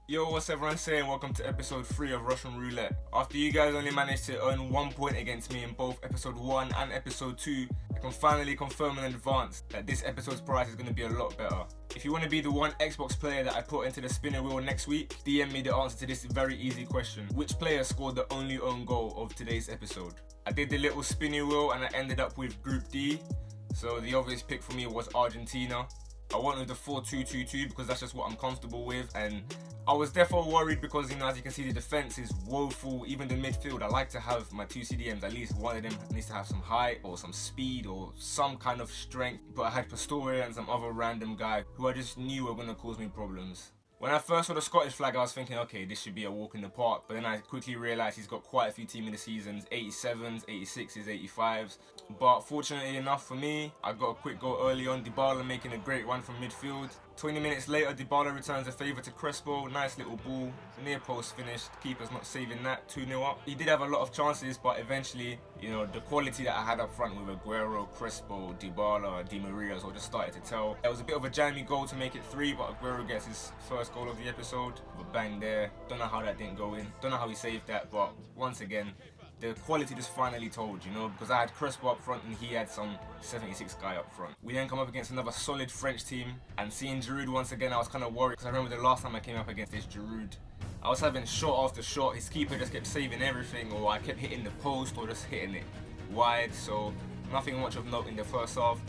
Yo, what's everyone saying? Welcome to episode 3 of Russian Roulette. After you guys only managed to earn 1 point against me in both episode 1 and episode 2, I can finally confirm in advance that this episode's prize is going to be a lot better. If you want to be the one Xbox player that I put into the spinner wheel next week, DM me the answer to this very easy question. Which player scored the only own goal of today's episode? I did the little spinning wheel and I ended up with Group D. So the obvious pick for me was Argentina. I went with the 4-2-2-2 because that's just what I'm comfortable with, and I was therefore worried because, as you can see, the defense is woeful. Even the midfield, I like to have my 2 CDMs, at least one of them needs to have some height or some speed or some kind of strength, but I had Pastoria and some other random guy who I just knew were going to cause me problems. When I first saw the Scottish flag, I was thinking, okay, this should be a walk in the park. But then I quickly realised he's got quite a few team in the seasons, 87s, 86s, 85s. But fortunately enough for me, I got a quick goal early on. Dybala making a great run from midfield. 20 minutes later, Dybala returns a favour to Crespo. Nice little ball, near post finish. Keeper's not saving that, 2-0 up. He did have a lot of chances, but eventually, the quality that I had up front with Aguero, Crespo, Dybala, Di Maria all just started to tell. It was a bit of a jammy goal to make it 3, but Aguero gets his first goal of the episode. A bang there. Don't know how that didn't go in. Don't know how he saved that, but once again, the quality just finally told, because I had Crespo up front and he had some 76 guy up front. We then come up against another solid French team, and seeing Giroud once again, I was kind of worried because I remember the last time I came up against this Giroud, I was having shot after shot. His keeper just kept saving everything, or I kept hitting the post or just hitting it wide, so nothing much of note in the first half.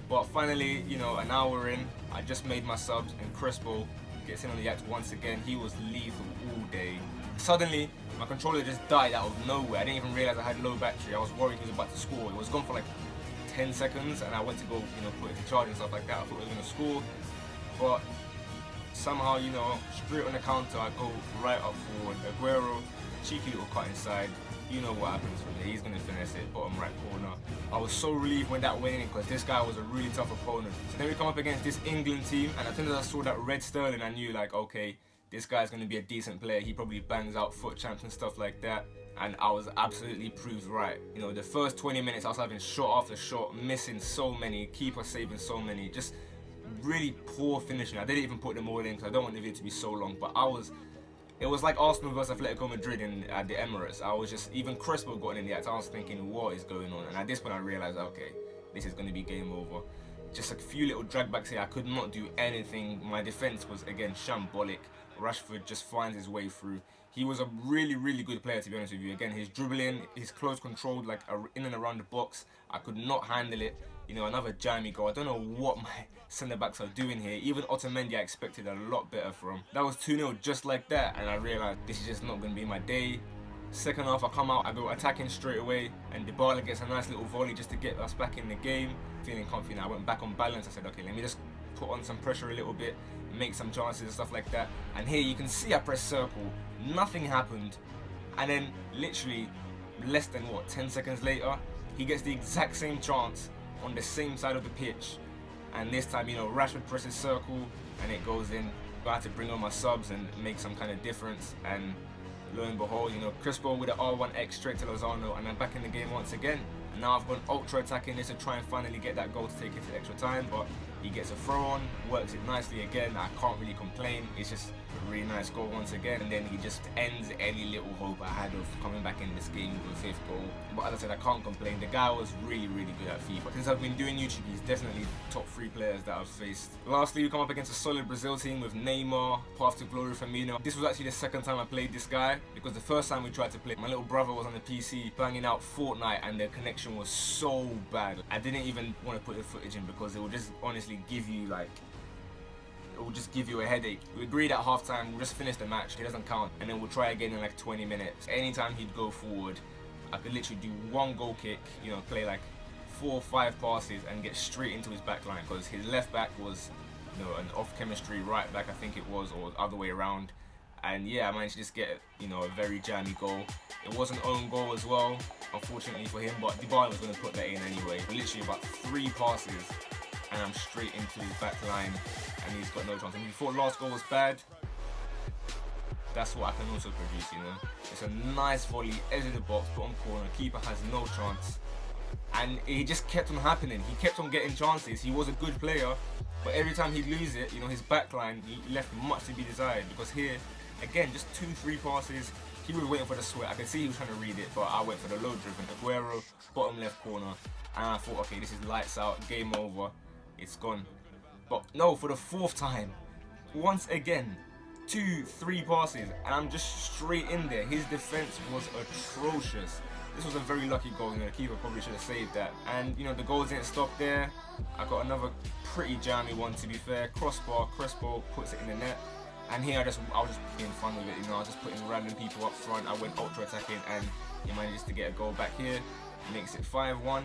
But finally, an hour in, I just made my subs and Crespo gets in on the act once again. He was lethal all day. Suddenly, my controller just died out of nowhere. I didn't even realize I had low battery. I was worried he was about to score. It was gone for like 10 seconds and I went to go, put it to charge and stuff like that. I thought it was going to score. But somehow, straight on the counter, I go right up forward. Aguero, cheeky little cut inside. You know what happens from there. He's going to finesse it, bottom right corner. I was so relieved when that went in because this guy was a really tough opponent. So then we come up against this England team, and as soon as I saw that red Sterling, I knew okay, this guy's going to be a decent player. He probably bangs out foot champs and stuff like that. And I was absolutely proved right. The first 20 minutes I was having shot after shot, missing so many, keeper saving so many, just really poor finishing. I didn't even put them all in because I don't want the video to be so long, but it was like Arsenal versus Atletico Madrid at the Emirates. I was just, even Crespo got in the act. I was thinking, what is going on? And at this point I realised, okay, this is going to be game over. Just a few little dragbacks here. I could not do anything. My defence was, again, shambolic. Rashford just finds his way through. He was a really, really good player, to be honest with you. Again, his dribbling, his close control, like in and around the box, I could not handle it. Another jammy goal. I don't know what my centre-backs are doing here. Even Amenyah I expected a lot better from. That was 2-0 just like that, and I realised this is just not going to be my day. Second half, I come out, I go attacking straight away, and Dybala gets a nice little volley just to get us back in the game. Feeling confident, I went back on balance. I said, okay, let me just put on some pressure a little bit, make some chances and stuff like that. And here you can see I press circle, nothing happened, and then literally less than 10 seconds later, he gets the exact same chance on the same side of the pitch, and this time Rashford presses circle and it goes in. I had to bring on my subs and make some kind of difference, and lo and behold, Crespo with the R1X straight to Lozano, and I'm back in the game once again. And now I've gone ultra attacking this to try and finally get that goal to take it to extra time, but he gets a throw on, works it nicely again. I can't really complain. It's just a really nice goal once again, and then he just ends any little hope I had of coming back in this game with a 5th goal. But as I said, I can't complain. The guy was really, really good at FIFA. Since I've been doing YouTube, he's definitely top 3 players that I've faced. Lastly, we come up against a solid Brazil team with Neymar, Path to Glory Firmino. This was actually the second time I played this guy, because the first time we tried to play, my little brother was on the PC banging out Fortnite and the connection was so bad. I didn't even want to put the footage in because it would just honestly give you a headache. We agreed at halftime, we'll just finish the match, it doesn't count, and then we'll try again in like 20 minutes. Anytime he'd go forward, I could literally do one goal kick, play like 4 or 5 passes and get straight into his back line, because his left back was an off chemistry right back, I think it was, or the other way around. And yeah, I managed to just get a very jammy goal. It was an own goal as well, unfortunately for him, but Dybala was going to put that in anyway. But literally about 3 passes and I'm straight into his back line, and he's got no chance. And if you thought last goal was bad, that's what I can also produce, It's a nice volley, edge of the box, bottom corner, keeper has no chance. And it just kept on happening. He kept on getting chances. He was a good player, but every time he'd lose it, his back line left much to be desired, because here, Again, just 2-3 passes. He was waiting for the sweat. I could see he was trying to read it, but I went for the low driven. Aguero, bottom left corner. And I thought, okay, this is lights out, game over. It's gone. But no, for the 4th time. Once again, 2-3 passes. And I'm just straight in there. His defense was atrocious. This was a very lucky goal. You know, the keeper probably should have saved that. And, you know, the goals didn't stop there. I got another pretty jammy one, to be fair. Crossbar, Crespo puts it in the net. And here I was just being fun with it, you know, I was just putting random people up front. I went ultra attacking and he manages to get a goal back here. He makes it 5-1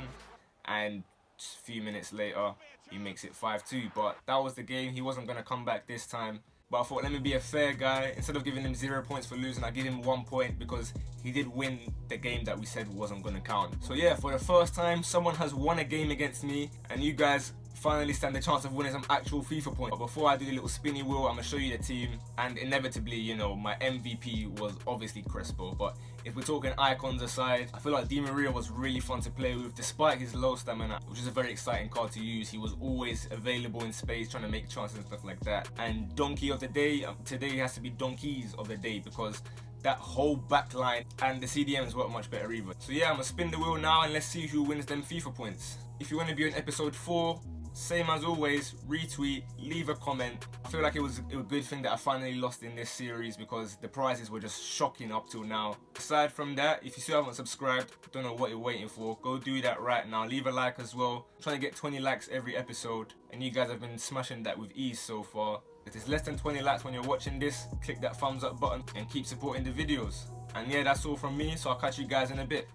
and just a few minutes later he makes it 5-2. But that was the game. He wasn't going to come back this time. But I thought, let me be a fair guy. Instead of giving him 0 points for losing, I give him 1 point because he did win the game that we said wasn't going to count. So yeah, for the first time, someone has won a game against me, and you guys finally stand a chance of winning some actual FIFA points. But before I do the little spinny wheel, I'm going to show you the team. And inevitably, you know, my MVP was obviously Crespo. But if we're talking icons aside, I feel like Di Maria was really fun to play with despite his low stamina, which is a very exciting card to use. He was always available in space, trying to make chances and stuff like that. And Donkey of the Day, today has to be Donkeys of the Day because that whole back line and the CDMs weren't much better either. So yeah, I'm going to spin the wheel now and let's see who wins them FIFA points. If you want to be on episode 4, same as always, retweet, leave a comment. I feel like it was a good thing that I finally lost in this series because the prizes were just shocking up till now. Aside from that, if you still haven't subscribed, don't know what you're waiting for, go do that right now. Leave a like as well. I'm trying to get 20 likes every episode and you guys have been smashing that with ease so far. If there's less than 20 likes when you're watching this, click that thumbs up button and keep supporting the videos. And yeah, that's all from me, so I'll catch you guys in a bit.